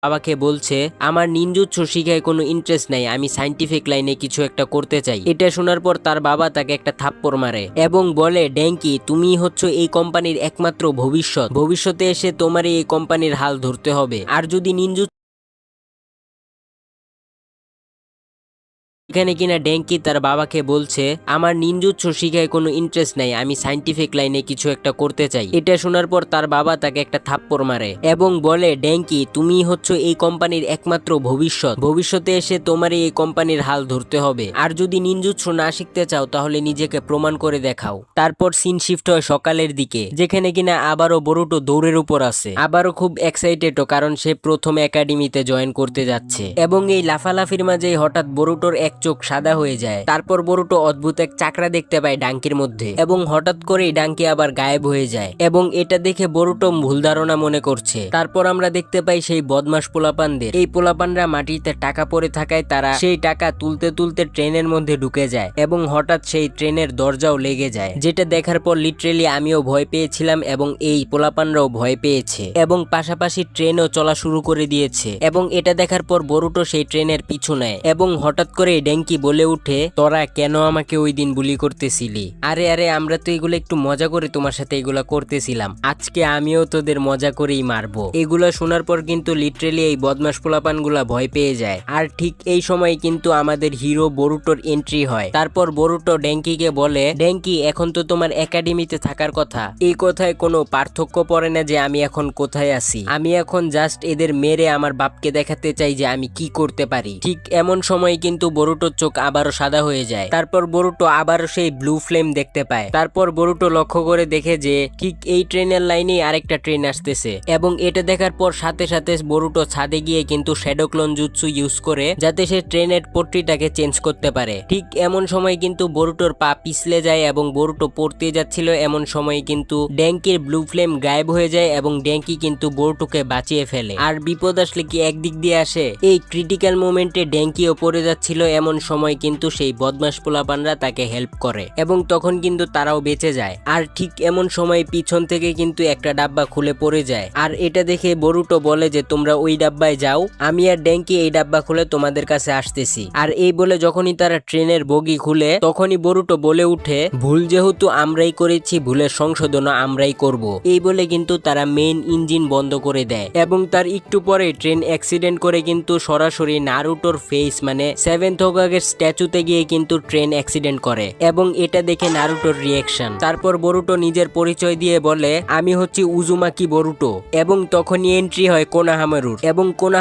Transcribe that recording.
বাবাকে বলছে আমার নিনজুৎসু শিখায় কোনো ইন্টারেস্ট নাই, আমি সাইন্টিফিক লাইনে কিছু একটা করতে চাই। এটা শোনার পর তার বাবা তাকে একটা থাপ্পড় মারে এবং বলে, ড্যাঙ্কি তুমি হচ্ছে এই কোম্পানির একমাত্র ভবিষ্যতে এসে তোমার এই কোম্পানির হাল ধরতে হবে। আর যদি নিনজুৎসু এখানে কিনা ড্যাঙ্কি তার বাবাকে বলছে আমার নিনজুৎসু শিখায় কোনো ইন্টারেস্ট নাই, আমি সাইন্টিফিক লাইনে কিছু একটা করতে চাই। এটা শোনার পর তার বাবা তাকে একটা থাপ্পড় মারে এবং বলে, ড্যাঙ্কি তুমি হচ্ছে এই কোম্পানির একমাত্র ভবিষ্যতে এসে তোমার এই কোম্পানির হাল ধরতে হবে। আর যদি নিনজুৎসু না শিখতে চাও তাহলে নিজেকে প্রমাণ করে দেখাও। তারপর সিন শিফট হয় সকালের দিকে, যেখানে কিনা আবারও বরুটো দৌড়ের উপর আছে, আবারও খুব এক্সাইটেডও, কারণ সে প্রথম একাডেমিতে জয়েন করতে যাচ্ছে। এবং এই লাফালাফির মাঝেই হঠাৎ বরুটোর এক চোখ সাদা হয়ে যায়। তারপর বরুটো অদ্ভুত এক চাকরা দেখতে পায় ডাঙ্কির মধ্যে এবং হঠাৎ করেই ডাঙ্কি আবার গায়েব হয়ে যায় এবং এটা দেখে বরুটো ভুল ধারণা মনে করছে। তারপর আমরা দেখতে পাই সেই বদমাস পোলাপানদের। এই পোলাপানরা মাটিতে টাকা পড়ে থাকায় তারা সেই টাকা তুলতে তুলতে ট্রেনের মধ্যে ঢুকে যায় এবং হঠাৎ সেই ট্রেনের দরজাও লেগে যায়, যেটা দেখার পর লিটারেলি আমিও ভয় পেয়েছিলাম এবং এই পোলাপানরাও ভয় পেয়েছে এবং পাশাপাশি ট্রেনও চলা শুরু করে দিয়েছে। এবং এটা দেখার পর বরুটো সেই ট্রেনের পিছু নেয় এবং হঠাৎ করে ড্যাঙ্কি বলে উঠে, তোরা কেন আমাকে ওই দিন বুলি করতেছিলি? আরে আরে আমরা তো এগুলো একটু মজা করে তোমার সাথে এগুলা করতেছিলাম, আজকে আমিও তোদের মজা করেই মারবো। এগুলা শোনার পর কিন্তু লিটারেলি এই বদমাস পোলাপান গুলা ভয় পেয়ে যায়। আর ঠিক এই সময় কিন্তু আমাদের হিরো বরুটোর এন্ট্রি হয়। তারপর বরুটো ড্যাঙ্কিকে বলে, ড্যাঙ্কি এখন তো তোমার একাডেমিতে থাকার কথা, এই কথায় কোনো পার্থক্য পড়ে না যে আমি এখন কোথায় আছি। আমি এখন জাস্ট এদের মেরে আমার বাপকে দেখাতে চাই যে আমি কি করতে পারি। ঠিক এমন সময় কিন্তু বরুটোর চোখ আবারও সাদা হয়ে যায়। তারপর বরুটো আবারও সেই ব্লু ফ্লেম দেখতে পায়। তারপর বরুটো লক্ষ্য করে দেখে যে ঠিক এই ট্রেনের লাইনেই আরেকটা ট্রেন আসতেছে এবং এটা দেখার পর সাথে সাথে বরুটো ছাদে গিয়ে কিন্তু শ্যাডো ক্লোন জুৎসু ইউজ করে যাতে সে ট্রেনের পট্টিটাকে চেঞ্জ করতে পারে। ঠিক এমন সময় কিন্তু বরুটোর পা পিছলে যায় এবং বরুটো পড়তে যাচ্ছিল। এমন সময় কিন্তু ড্যাঙ্কির ব্লু ফ্লেম গায়েব হয়ে যায় এবং ড্যাঙ্কি কিন্তু বরুটোকে বাঁচিয়ে ফেলে। আর বিপদ আসলে কি একদিক দিয়ে আসে? এই ক্রিটিক্যাল মোমেন্টে ড্যাঙ্কিও পড়ে যাচ্ছিল, এমন সময় কিন্তু সেই বদমাস পোলাপানরা তাকে হেল্প করে এবং তখন কিন্তু তারাও বেঁচে যায়। আর ঠিক এমন সময় পিছন থেকে কিন্তু একটা ডাব্বা খুলে পড়ে যায় আর এটা দেখে বরুটো বলে যে তোমরা ওই ডাব্বায় যাও, আমি আর ড্যাঙ্কি এই ডাব্বা খুলে তোমাদের কাছে আসতেছি। আর এই বলে যখনই তারা ট্রেনের বগি খুলে তখনই বরুটো বলে উঠে, ভুল যেহেতু আমরাই করেছি, ভুলের সংশোধনও আমরাই করব। এই বলে কিন্তু তারা মেইন ইঞ্জিন বন্ধ করে দেয় এবং তার একটু পরে ট্রেন অ্যাক্সিডেন্ট করে কিন্তু সরাসরি নারুটোর ফেস মানে সেভেন্থ হোকাগের স্ট্যাচুতে গিয়ে কিন্তু ট্রেন অ্যাক্সিডেন্ট করে এবং এটা দেখে নারুটোর রিয়াকশন। তারপর বরুটো নিজের পরিচয় দিয়ে বলে, আমি হচ্ছি উজুমাকি বরুটো এবং তখনই এন্ট্রি হয় কোনোহামারুর এবং